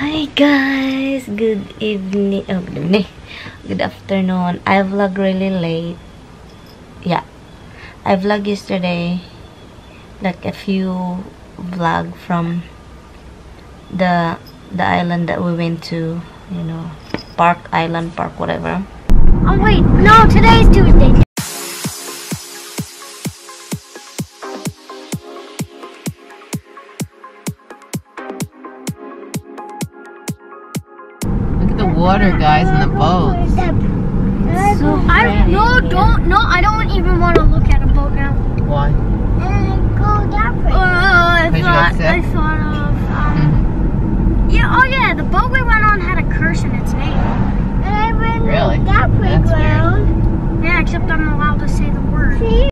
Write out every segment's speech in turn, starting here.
Hi guys, good evening. Oh, good evening. Good afternoon. I vlog really late. Yeah, I vlogged yesterday, like a few vlog from the island that we went to. You know, Park Island, Park whatever. Oh wait, no, today's Tuesday. Water, guys, in the boats. So I don't even want to look at a boat now. Why? I thought of oh yeah, the boat we went on had a curse in its name. Really? That's weird. Yeah, except I'm allowed to say the word. See?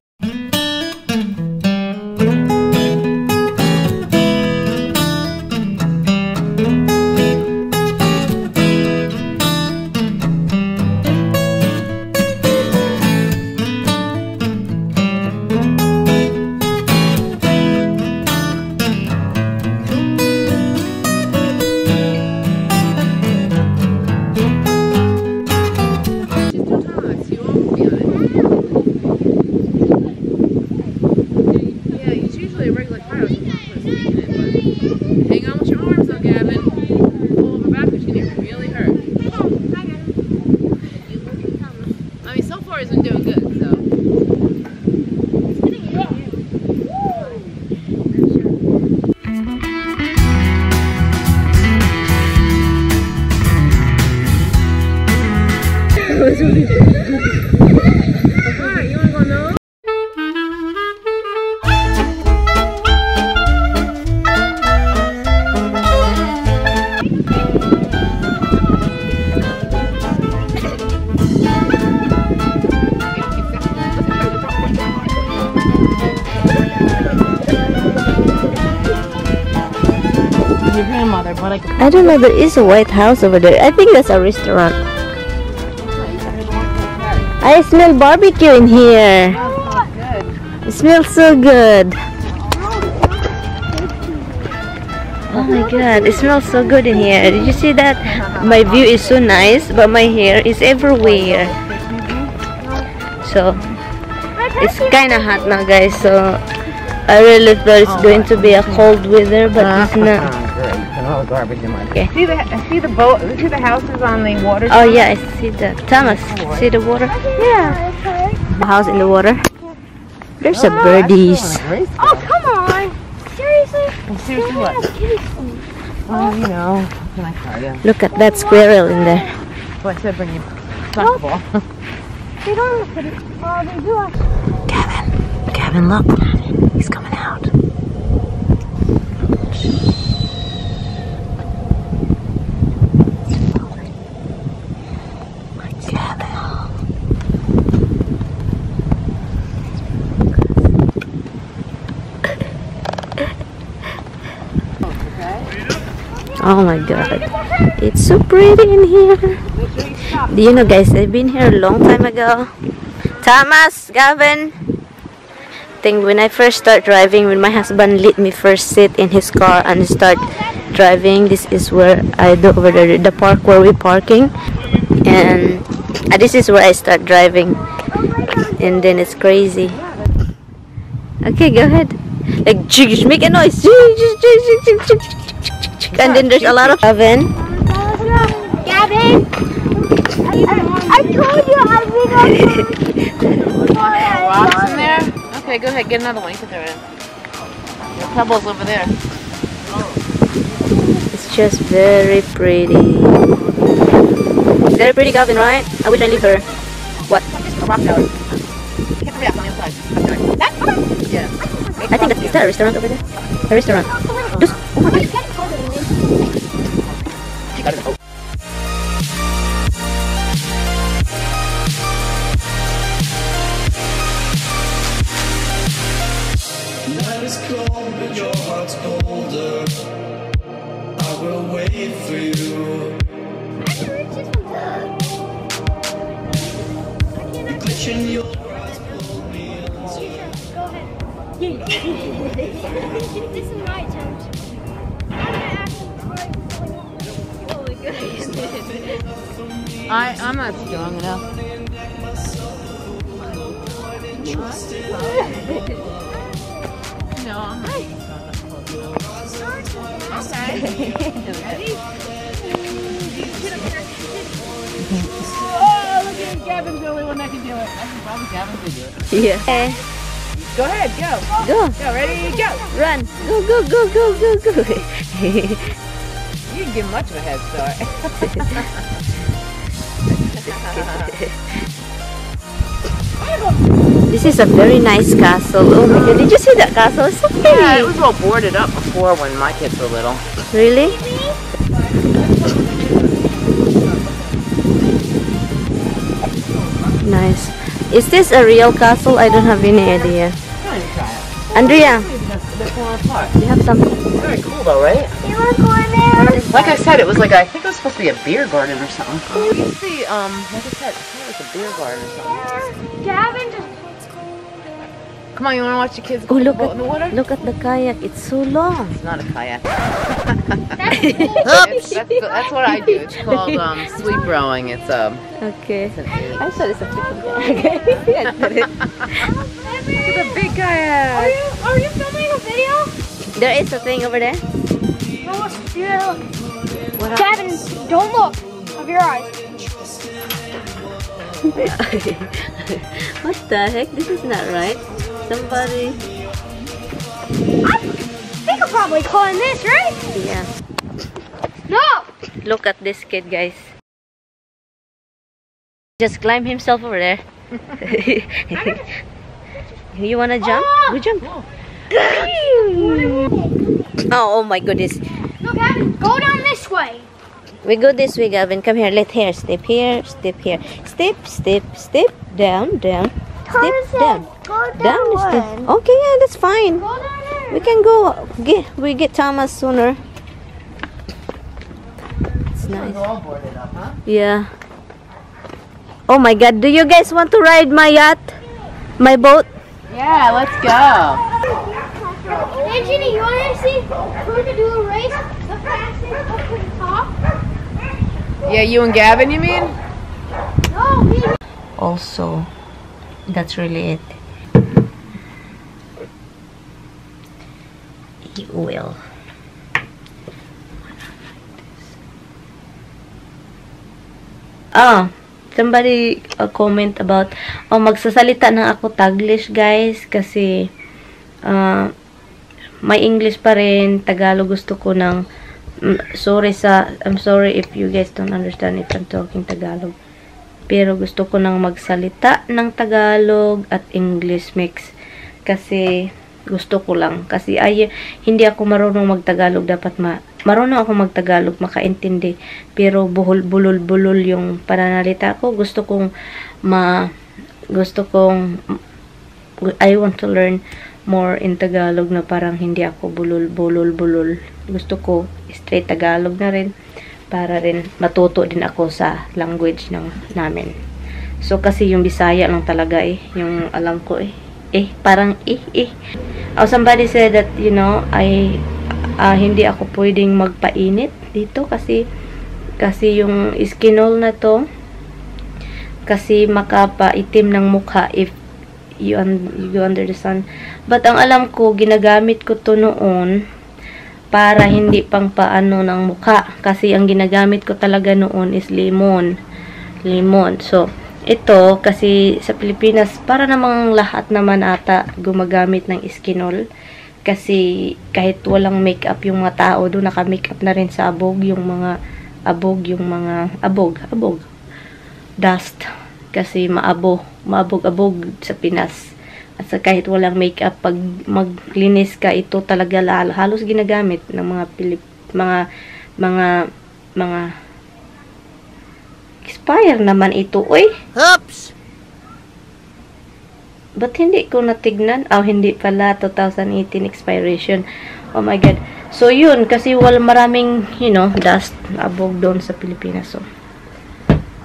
Your grandmother, but I don't know. There is a White House over there. I think that's a restaurant. I smell barbecue in here. It smells so good. Oh my god, it smells so good in here. Did you see that? My view is so nice, but my hair is everywhere. So, it's kind of hot now, guys. So, I really thought it's going to be a cold weather, but it's not. All the garbage in my Okay. See the boat? See the houses on the water? Oh yeah, I see the Thomas. See the water? Yeah. The house in the water. There's a birdies. Oh, come on. Seriously? Seriously, what? Oh, you know. What can I tell you? Look at that squirrel in there. So I said bring you soccer ball. They don't put it. Oh, they do actually. Gavin, look. He's coming out. Oh my god, it's so pretty in here. Do you know, guys, I've been here a long time ago. Thomas, Gavin, I think when I first start driving, when my husband let me first sit in his car and start driving, this is where I do over there, the park where we're parking, and this is where I start driving, and then it's crazy. Okay, go ahead. Like, just make a noise. And then there's a lot of Gavin. Gavin! I told you I'd be Rocks in there? Okay, go ahead, get another one. You can throw it in. Your pebbles over there. It's just very pretty. Very pretty, Gavin, right? I wish I leave her. What? A rock tower. Get the rock on the inside. Yeah. I think is that a restaurant over there? A restaurant. Just, oh my God. She got it. Oh. Night is cold, but your heart's colder. I will wait for you. The glitch in your eyes pulled me under. This is my turn. I'm not strong enough. No, I'm not strong enough. Okay. Ready? Oh, look at Gavin's the only one that can do it. I think probably Gavin can do it. Yeah. Okay. Go ahead, go. Go. Go, ready, go. Run. Go, go, go, go, go, go. You didn't give much of a head start. This is a very nice castle. Oh my god, did you see that castle? It's so pretty. Yeah, it was all boarded up before when my kids were little. Really? Nice. Is this a real castle? I don't have any idea. Andrea, They're falling apart. you have something. Very cool though, right? You want to go in there? Like I said, it was like, I think it was supposed to be a beer garden or something. You see, like I said, it was a beer garden or something. Gavin just... Come on, you want to watch the kids Oh, look go in the water? at the kayak. It's so long. It's not a kayak. That's That's what I do. It's called sweep rowing. It's Okay. it's a I thought it's a freaking kayak. Look at the big kayak. Are you filming a video? There is a thing over there. No, yeah. Gavin, don't look. Of your eyes. What the heck? This is not right. Somebody. I think I'm probably calling this, right? Yeah. No! Look at this kid, guys. Just climb himself over there. You wanna jump? We jump. Oh my goodness. No, Gavin, go down this way. We go this way, Gavin. Come here. Let here. Step here. Step here. Step, step, step. Down, down. Step, down. Go Down. Step. Okay, yeah, that's fine. Go down there. We can go. We get Thomas sooner. It's nice. all boarded up, huh? Yeah. Oh my God. Do you guys want to ride my yacht? My boat? Yeah, let's go. Hey, Ginny, you want to see? We're going to do a race. The fastest up to the top. Yeah, you and Gavin, you mean? No, me. Also, that's really it. Oil. Somebody comment about magsasalita na ako Taglish, guys, kasi may English pa rin. Tagalog gusto ko ng I'm sorry if you guys don't understand if I'm talking Tagalog. Pero gusto ko nang magsalita ng Tagalog at English mix kasi gusto ko lang. Kasi hindi ako marunong magtagalog. Dapat marunong ako magtagalog, makaintindi. Pero bulol yung pananalita ko. I want to learn more in Tagalog na parang hindi ako bulol. Gusto ko straight Tagalog na rin para rin matuto din ako sa language namin. So kasi yung Bisaya lang talaga yung alam ko parang somebody said that hindi ako pwedeng magpainit dito kasi yung skinol na to kasi makapaitim ng mukha if you under the sun. But ang alam ko, ginagamit ko to noon para hindi pang paano ng mukha. Kasi ang ginagamit ko talaga noon is lemon. So, ito, kasi sa Pilipinas, para namang lahat naman ata gumagamit ng skinol. Kasi kahit walang makeup yung mga tao, doon naka-makeup na rin sa abog. Yung mga abog. Dust. Kasi maabog sa Pinas. At sa kahit walang makeup, pag maglinis ka, ito talaga halos ginagamit ng mga expire naman ito. Oops! But hindi ko natignan. Hindi pala. 2018 expiration. Oh my God. So, yun. Kasi maraming, dust abog doon sa Pilipinas.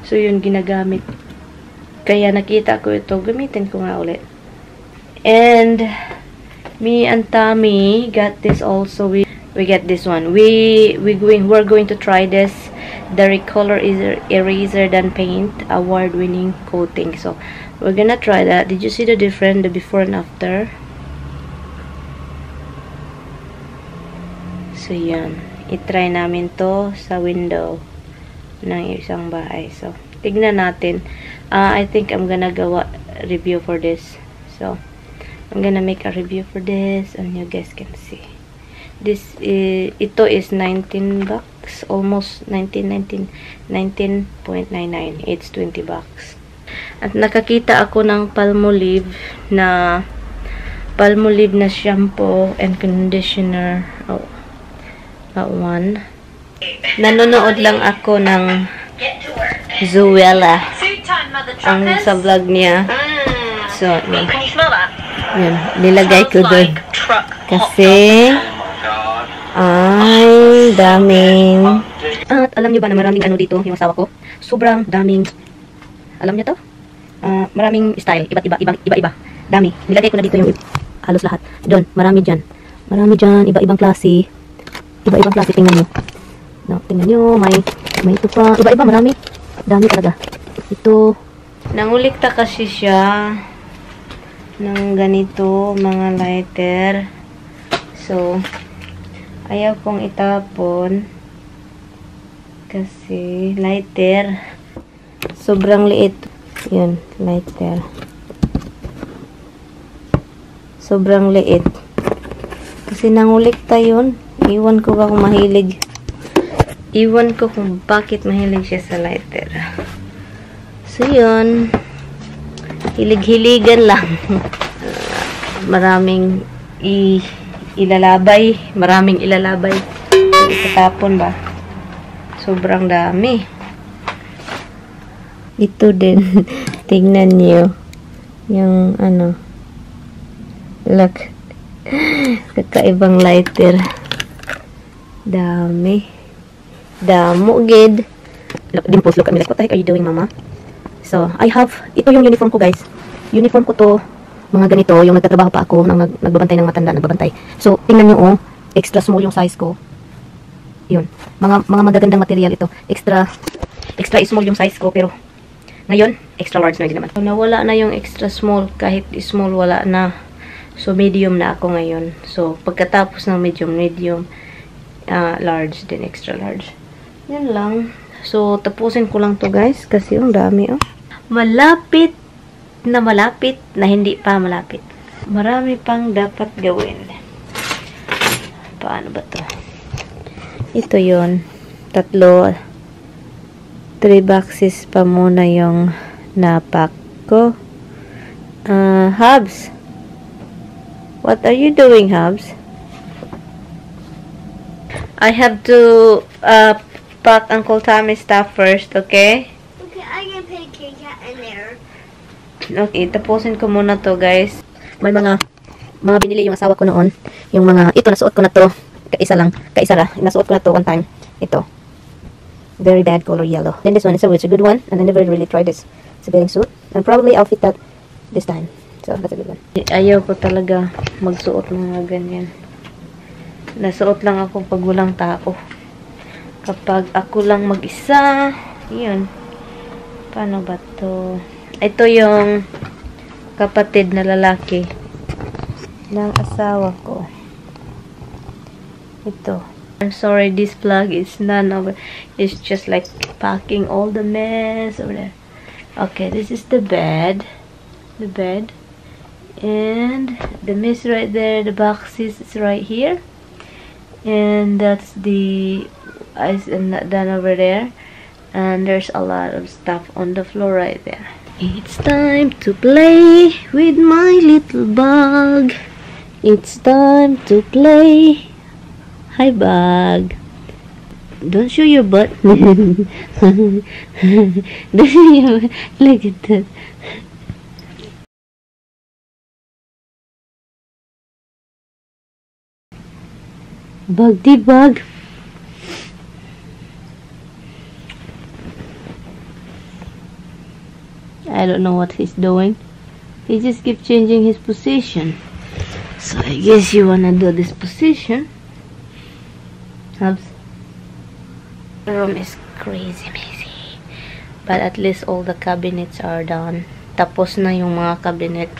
So, yun ginagamit. Kaya nakita ko ito. Gamitin ko nga ulit. And me and Tommy got this also. we get this one. We're going to try this, the Recolor Eraser Than Paint award-winning coating. So we're gonna try that. Did you see the difference, the before and after? So yan, i-try namin to sa window ng isang bahay. So tignan natin. I think I'm gonna gawa review for this. So I'm gonna make a review for this and you guys can see. This is, ito is 19 bucks, almost 19.99. It's 20 bucks. At nakakita ako ng Palmolive na shampoo and conditioner. Oh, that one. Nanonood lang ako ng Zuela ang sa vlog niya. So, yun. Yun, nilagay ko doon. Kasi ay daming. At alam niyo ba na maraming ano dito yung asawa ko? Sobrang daming. Alam niyo to? Maraming style, iba-iba. Dami. Nilagay ko na dito yung halos lahat. Doon, marami diyan. Marami diyan, iba-ibang klase. Iba-ibang klase, tingnan niyo. No, tingnan niyo, may ito pa. Iba-iba, marami. Dami talaga. Ito, nangulikta kasi siya ng ganito, mga lighter. So, ayaw kong itapon kasi lighter. Sobrang liit. Yun, lighter. Sobrang liit. Kasi nangulikta yun. Iwan ko ba kung mahilig. Iwan ko kung bakit mahilig siya sa lighter. So, yun. Hilig-hiligan lang. Maraming ilalabay. Maraming ilalabay. Itatapon ba? Sobrang dami. Ito din. Tingnan niyo. Yung ano. Look. Kakaibang lighter. Dami. Damo, gid. Look, Dimples, look at me. Like, what the heck are you doing, mama? So, I have, ito yung uniform ko, guys. Uniform ko to, mga ganito, yung nagtatrabaho pa ako, nagbabantay ng matanda, nagbabantay. So, tingnan nyo, oh, extra small yung size ko. Yun. Mga magagandang material ito. Extra small yung size ko, pero, ngayon, extra large na din naman. So, nawala na yung extra small, kahit small, wala na. So, medium na ako ngayon. So, pagkatapos ng medium, large, then extra large. Yan lang. So, tapusin ko lang to, guys, kasi yung dami, oh. Malapit na hindi pa malapit. Marami pang dapat gawin. Paano ba to? Ito yun. 3 boxes pa muna yung napak ko. Hubs. What are you doing, Hubs? I have to pack Uncle Tommy's stuff first, okay? Okay, I can put a Kit Kat in there. Okay, tapusin ko muna to, guys. May mga binili yung asawa ko noon. Yung mga, ito, nasuot ko na to. Kaisa lang. Nasuot ko na to one time. Ito. Very bad color yellow. Then this one is a good one. And I never really tried this. It's a bathing suit. And probably I'll fit that this time. So, that's a good one. Ayaw ko talaga magsuot ng mga ganyan. Nasuot lang ako pag walang tao. Kapag ako lang mag-isa, yun. Paano ba to? Ito yung kapatid na lalaki ng asawa ko. Ito. I'm sorry, this vlog is none of it. It's just like packing all the mess over there. Okay, this is the bed. The bed. And the mess right there, the boxes is right here. And that's the ice and done over there. And there's a lot of stuff on the floor right there. It's time to play with my little bug. It's time to play. Hi, bug. Don't show your butt. Don't show your butt. Look at that. Bug the bug. I don't know what he's doing. He just keeps changing his position. So I guess you wanna do this position. Helps. The room is crazy messy. But at least all the cabinets are done. Tapos na yung mga cabinet.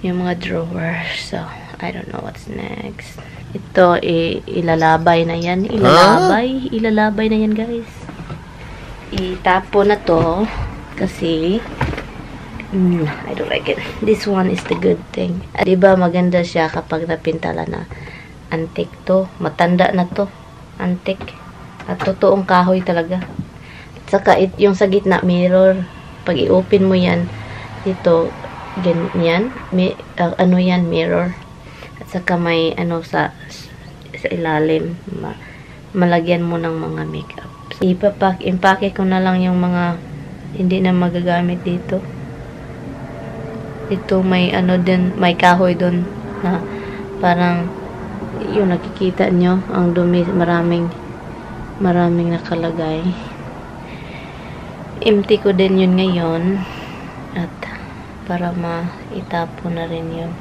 Yung mga drawers. So, I don't know what's next. Ito, ilalabay na yan. Ilalabay na yan, guys. Itapo na to. Kasi, I don't like it. This one is the good thing. Diba, maganda siya kapag napintala na. Antique to. Matanda na to. Antique. At totoong kahoy talaga. At saka, yung sa gitna, mirror. Pag i-open mo yan, dito, ganyan. Ano yan, mirror. At saka may, sa ilalim. Malagyan mo ng mga makeup. Impake ko na lang yung mga hindi na magagamit dito. Ito may din, may kahoy doon na parang yung nakikita nyo, ang dumi, maraming nakalagay. Empty ko din yun ngayon at para maitapo na rin yun.